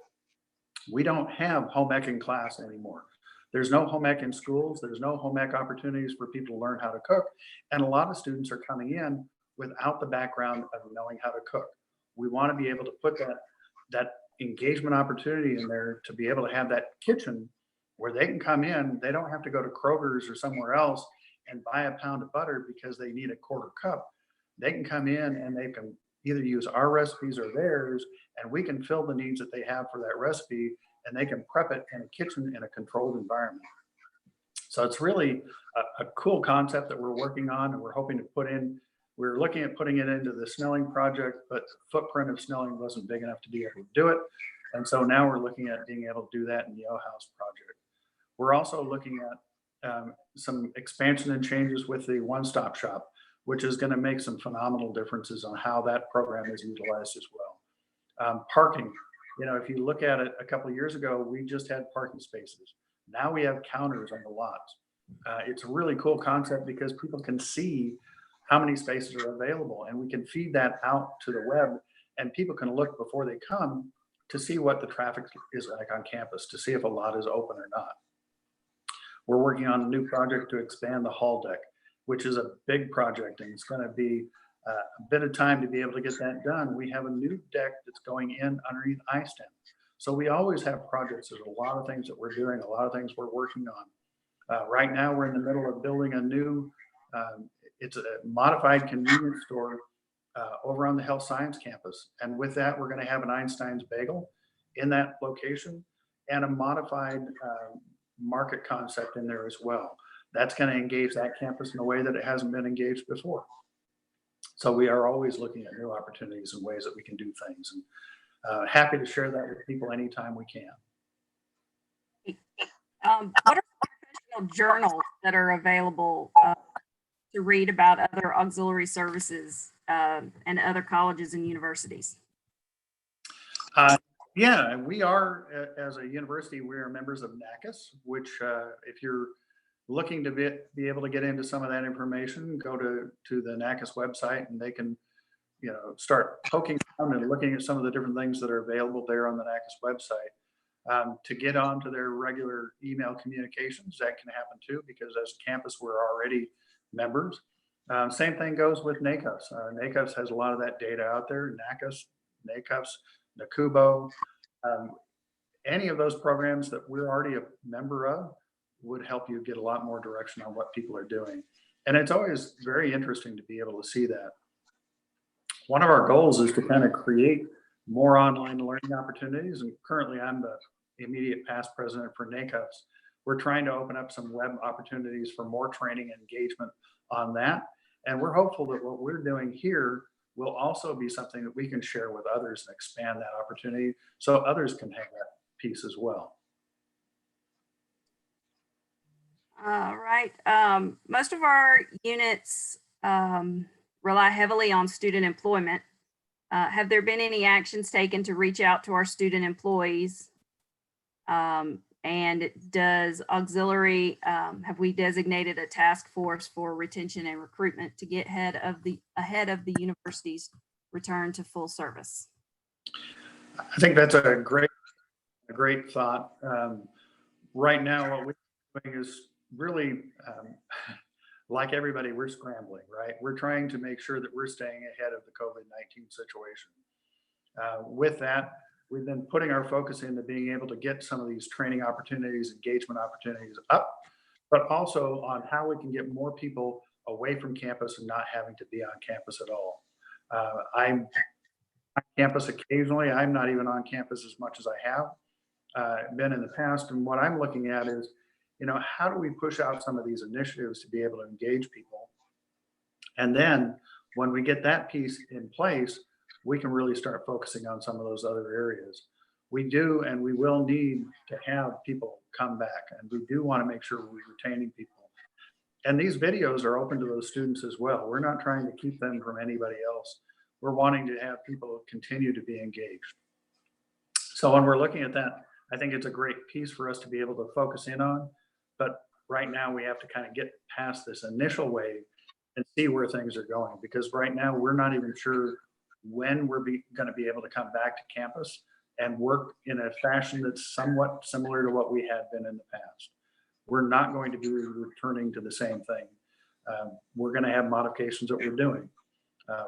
we don't have home ec in class anymore. There's no home ec in schools. There's no home ec opportunities for people to learn how to cook. And a lot of students are coming in without the background of knowing how to cook. We want to be able to put that engagement opportunity in there to be able to have that kitchen where they can come in. They don't have to go to Kroger's or somewhere else and buy a pound of butter because they need a quarter cup. They can come in and they can either use our recipes or theirs, and we can fill the needs that they have for that recipe, and they can prep it in a kitchen in a controlled environment. So it's really a cool concept that we're working on, and we're hoping to put in. We're looking at putting it into the Snelling project, but the footprint of Snelling wasn't big enough to be able to do it. And so now we're looking at being able to do that in the O House project. We're also looking at some expansion and changes with the one-stop shop, which is going to make some phenomenal differences on how that program is utilized as well. Parking, if you look at it, a couple of years ago, we just had parking spaces. Now we have counters on the lots. It's a really cool concept because people can see how many spaces are available, and we can feed that out to the web, and people can look before they come to see what the traffic is like on campus, to see if a lot is open or not. We're working on a new project to expand the hall deck, which is a big project, and it's going to be a bit of time to be able to get that done. We have a new deck that's going in underneath I-STEM. So we always have projects. There's a lot of things that we're doing, a lot of things we're working on. Right now, we're in the middle of building a new, it's a modified convenience store over on the health science campus. And with that, we're going to have an Einstein's Bagel in that location and a modified market concept in there as well. That's going to engage that campus in a way that it hasn't been engaged before. So we are always looking at new opportunities and ways that we can do things. And happy to share that with people anytime we can.
What are professional journals that are available to read about other auxiliary services and other colleges and universities?
Yeah, we are, as a university, we are members of NACUS, which if you're looking to be able to get into some of that information, go to the NACUS website, and they can start poking around and looking at some of the different things that are available there on the NACUS website. To get onto their regular email communications, that can happen too, because as a campus, we're already members. Same thing goes with NACUS. NACUS has a lot of that data out there. NACUS, NACUBO, any of those programs that we're already a member of would help you get a lot more direction on what people are doing. And it's always very interesting to be able to see that. One of our goals is to kind of create more online learning opportunities. And currently I'm the immediate past president for NACUS. We're trying to open up some web opportunities for more training and engagement on that. And we're hopeful that what we're doing here will also be something that we can share with others and expand that opportunity so others can have that piece as well.
All right. Most of our units rely heavily on student employment. Have there been any actions taken to reach out to our student employees? And does auxiliary, have we designated a task force for retention and recruitment to get ahead of the university's return to full service?
I think that's a great thought. Right now, what we're doing is really, like everybody, we're scrambling, right? We're trying to make sure that we're staying ahead of the COVID-19 situation. With that, we've been putting our focus into being able to get some of these training opportunities, engagement opportunities up, but also on how we can get more people away from campus and not having to be on campus at all. I'm on campus occasionally. I'm not even on campus as much as I have been in the past. And what I'm looking at is, how do we push out some of these initiatives to be able to engage people And then when we get that piece in place, we can really start focusing on some of those other areas. We do and we will need to have people come back, and we do want to make sure we're retaining people. And these videos are open to those students as well. We're not trying to keep them from anybody else. We're wanting to have people continue to be engaged. So when we're looking at that, I think it's a great piece for us to be able to focus in on. But right now we have to kind of get past this initial wave and see where things are going, because right now we're not even sure when we're going to be able to come back to campus and work in a fashion that's somewhat similar to what we had been in the past. We're not going to be returning to the same thing. We're going to have modifications that we're doing.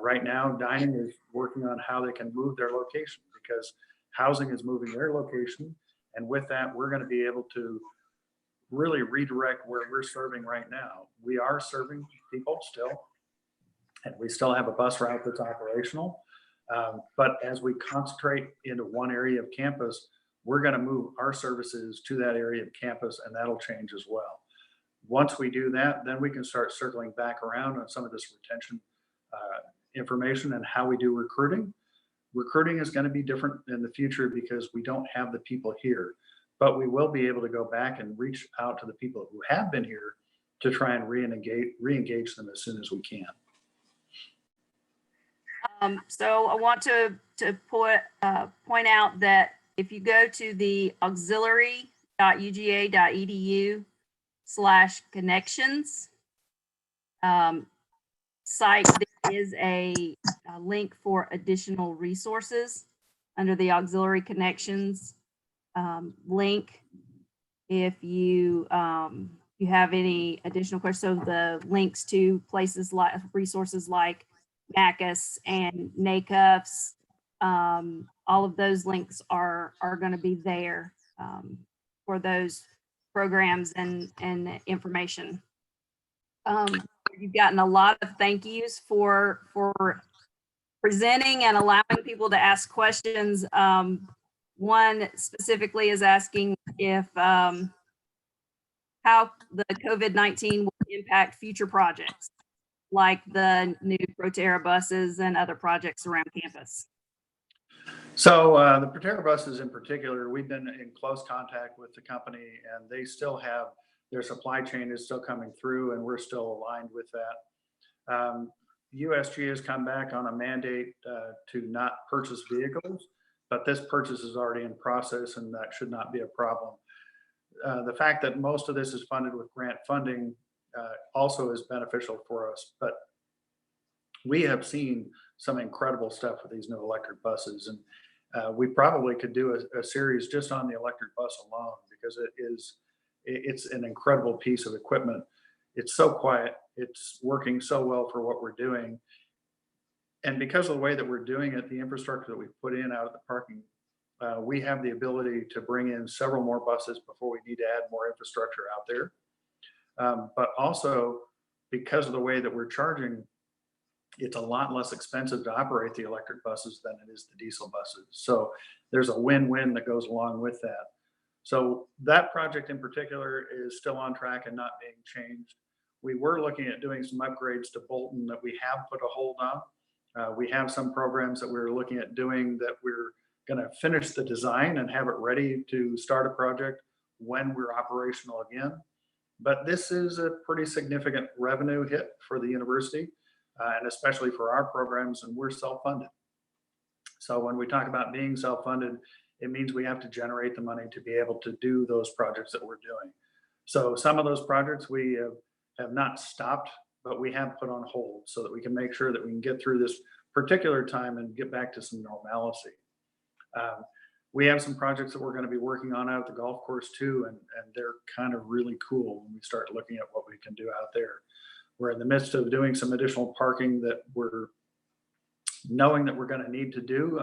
Right now, dining is working on how they can move their location, because housing is moving their location. And with that, we're going to be able to really redirect where we're serving right now. We are serving people still, and we still have a bus route that's operational. But as we concentrate into one area of campus, we're going to move our services to that area of campus, and that'll change as well. Once we do that, then we can start circling back around on some of this retention information and how we do recruiting. Recruiting is going to be different in the future because we don't have the people here, but we will be able to go back and reach out to the people who have been here to try and re-engage them as soon as we can.
So I want to point out that if you go to the auxiliary.uga.edu/connections site, there is a link for additional resources under the auxiliary connections link. If you you have any additional questions, so the links to places like resources like NACUS and NACUFs, all of those links are going to be there for those programs and information. You've gotten a lot of thank yous for presenting and allowing people to ask questions. One specifically is asking if how the COVID-19 will impact future projects, like the new Proterra buses and other projects around campus.
So the Proterra buses in particular, we've been in close contact with the company, and they still have their supply chain is still coming through, and we're still aligned with that. USG has come back on a mandate to not purchase vehicles, but this purchase is already in process, and that should not be a problem. The fact that most of this is funded with grant funding also is beneficial for us, but we have seen some incredible stuff with these new electric buses, and we probably could do a series just on the electric bus alone, because it's an incredible piece of equipment. It's so quiet, it's working so well for what we're doing, and because of the way that we're doing it, the infrastructure that we put in out of the parking, we have the ability to bring in several more buses before we need to add more infrastructure out there. But also, because of the way that we're charging, it's a lot less expensive to operate the electric buses than it is the diesel buses. So there's a win-win that goes along with that. So that project in particular is still on track and not being changed. We were looking at doing some upgrades to Bolton that we have put a hold on. We have some programs that we're looking at doing that we're going to finish the design and have it ready to start a project when we're operational again. But this is a pretty significant revenue hit for the university, and especially for our programs, and we're self-funded. So when we talk about being self-funded, it means we have to generate the money to be able to do those projects that we're doing. So some of those projects we have not stopped, but we have put on hold so that we can make sure that we can get through this particular time and get back to some normalcy. We have some projects that we're going to be working on out at the golf course too, and they're kind of really cool when we start looking at what we can do out there. We're in the midst of doing some additional parking that we're knowing that we're going to need to do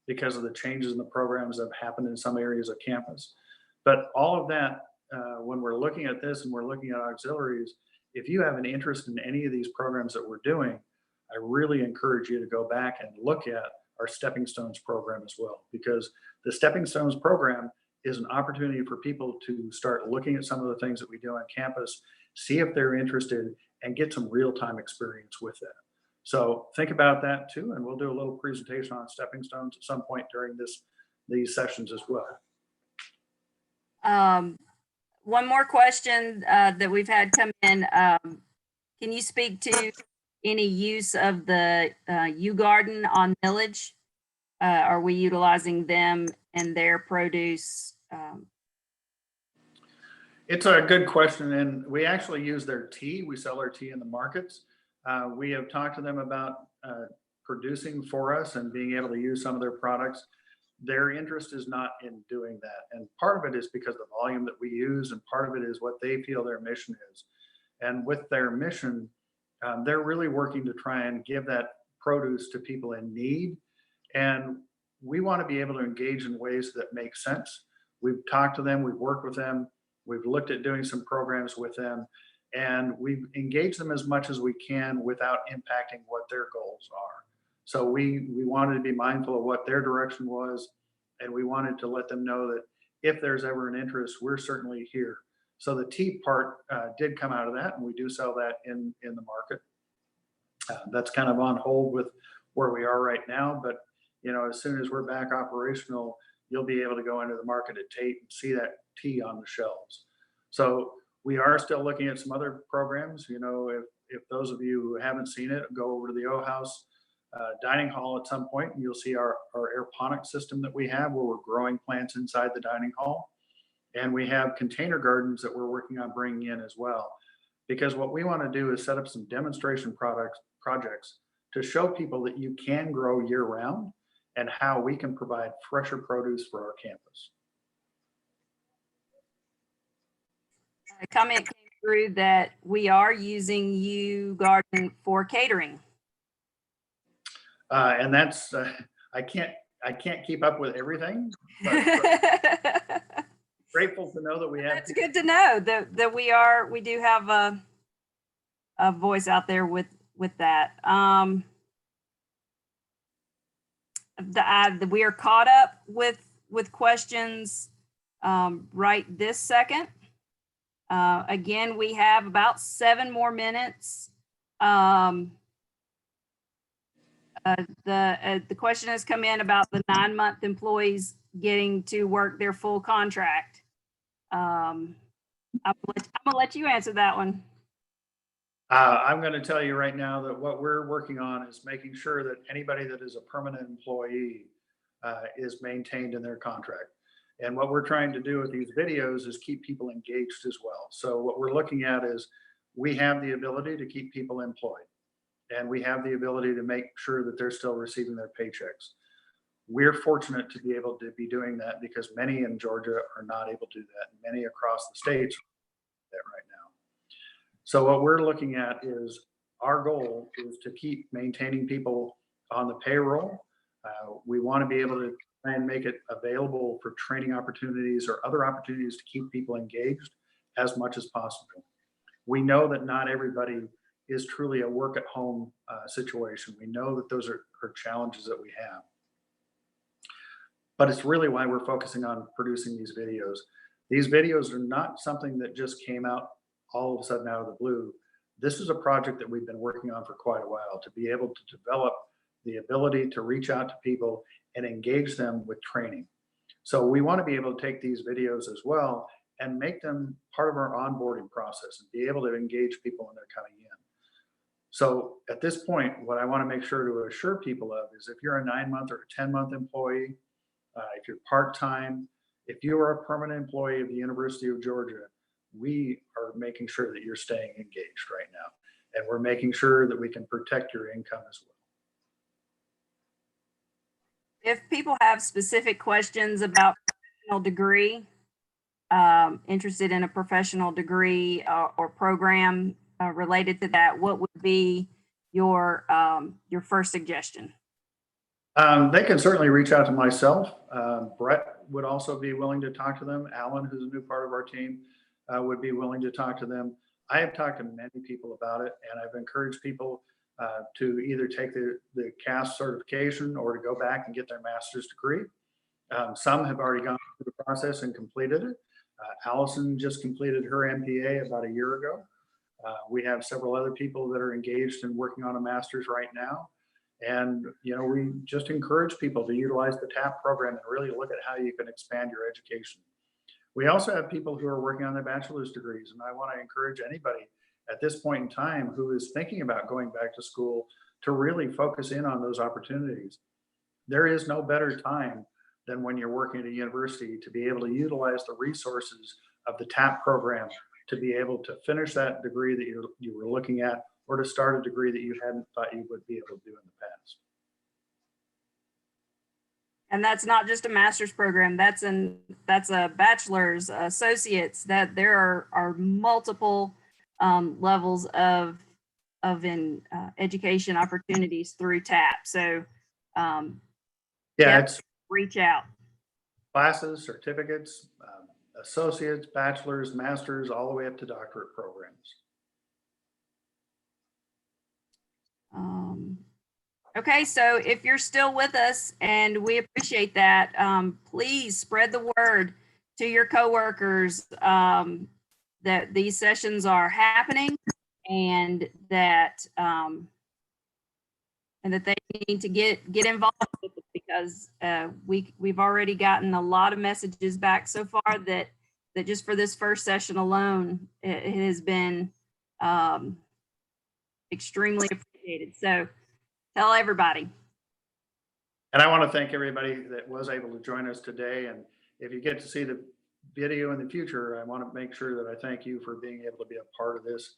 because of the changes in the programs that have happened in some areas of campus. But all of that, when we're looking at this and we're looking at auxiliaries, if you have an interest in any of these programs that we're doing, I really encourage you to go back and look at our Stepping Stones program as well, because the Stepping Stones program is an opportunity for people to start looking at some of the things that we do on campus, see if they're interested, and get some real-time experience with that. So think about that too, and we'll do a little presentation on stepping stones at some point during these sessions as well.
One more question that we've had come in. Can you speak to any use of the U-Garden on millage? Are we utilizing them and their produce?
It's a good question, and we actually use their tea. We sell our tea in the markets. We have talked to them about producing for us and being able to use some of their products. Their interest is not in doing that. And part of it is because of the volume that we use, and part of it is what they feel their mission is. And with their mission, they're really working to try and give that produce to people in need. And we want to be able to engage in ways that make sense. We've talked to them, we've worked with them, we've looked at doing some programs with them, and we've engaged them as much as we can without impacting what their goals are. So we wanted to be mindful of what their direction was, and we wanted to let them know that if there's ever an interest, we're certainly here. So the tea part did come out of that, and we do sell that in the market. That's kind of on hold with where we are right now, but as soon as we're back operational, you'll be able to go into the market at Tate and see that tea on the shelves. So we are still looking at some other programs. If those of you who haven't seen it, go over to the O House dining hall at some point, and you'll see our aeroponic system that we have, where we're growing plants inside the dining hall. And we have container gardens that we're working on bringing in as well. Because what we want to do is set up some demonstration projects to show people that you can grow year round and how we can provide fresher produce for our campus.
A comment came through that we are using U-Garden for catering.
And that's I can't keep up with everything, but grateful to know that we have.
That's good to know that we do have a voice out there with that. We are caught up with questions right this second. Again, we have about 7 more minutes. The question has come in about the 9-month employees getting to work their full contract. I'm gonna let you answer that one.
I'm going to tell you right now that what we're working on is making sure that anybody that is a permanent employee is maintained in their contract. And what we're trying to do with these videos is keep people engaged as well. So what we're looking at is we have the ability to keep people employed, and we have the ability to make sure that they're still receiving their paychecks. We're fortunate to be able to be doing that because many in Georgia are not able to do that. Many across the states are doing that right now. So what we're looking at is our goal is to keep maintaining people on the payroll. We want to be able to try and make it available for training opportunities or other opportunities to keep people engaged as much as possible. We know that not everybody is truly a work at home situation. We know that those are challenges that we have. But it's really why we're focusing on producing these videos. These videos are not something that just came out all of a sudden out of the blue. This is a project that we've been working on for quite a while, to be able to develop the ability to reach out to people and engage them with training. So we want to be able to take these videos as well and make them part of our onboarding process and be able to engage people when they're coming in. So at this point, what I want to make sure to assure people of is if you're a 9-month or a 10-month employee, if you're part-time, if you are a permanent employee of the University of Georgia, we are making sure that you're staying engaged right now. And we're making sure that we can protect your income as well.
If people have specific questions about professional degree, interested in a professional degree or program related to that, what would be your first suggestion?
They can certainly reach out to myself. Brett would also be willing to talk to them. Alan, who's a new part of our team, would be willing to talk to them. I have talked to many people about it, and I've encouraged people to either take the CAS certification or to go back and get their master's degree. Some have already gone through the process and completed it. Allison just completed her MPA about a year ago. We have several other people that are engaged in working on a master's right now. And, you know, we just encourage people to utilize the TAP program and really look at how you can expand your education. We also have people who are working on their bachelor's degrees. And I want to encourage anybody at this point in time who is thinking about going back to school to really focus in on those opportunities. There is no better time than when you're working at a university to be able to utilize the resources of the TAP program to be able to finish that degree that you were looking at, or to start a degree that you hadn't thought you would be able to do in the past.
And that's not just a master's program. That's a bachelor's, associates. That there are multiple levels of education opportunities through TAP. So
Yeah, it's
reach out.
classes, certificates, associates, bachelor's, masters, all the way up to doctorate programs.
Okay, so if you're still with us, and we appreciate that, please spread the word to your coworkers that these sessions are happening, and that they need to get involved with it, because we've already gotten a lot of messages back so far that just for this first session alone, it has been extremely appreciated. So tell everybody.
And I want to thank everybody that was able to join us today. And if you get to see the video in the future, I want to make sure that I thank you for being able to be a part of this.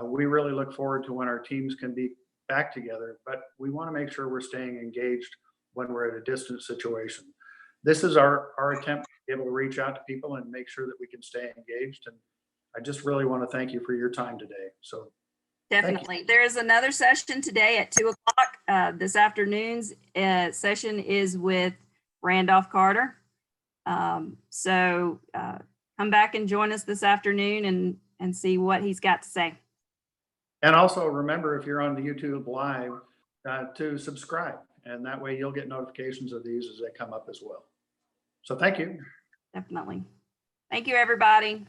We really look forward to when our teams can be back together, but we want to make sure we're staying engaged when we're at a distant situation. This is our attempt to be able to reach out to people and make sure that we can stay engaged. And I just really want to thank you for your time today. So
definitely. There is another session today at 2 o'clock. This afternoon's session is with Randolph Carter. So come back and join us this afternoon and see what he's got to say.
And also remember, if you're on the YouTube Live, to subscribe, and that way you'll get notifications of these as they come up as well. So thank you.
Definitely. Thank you, everybody.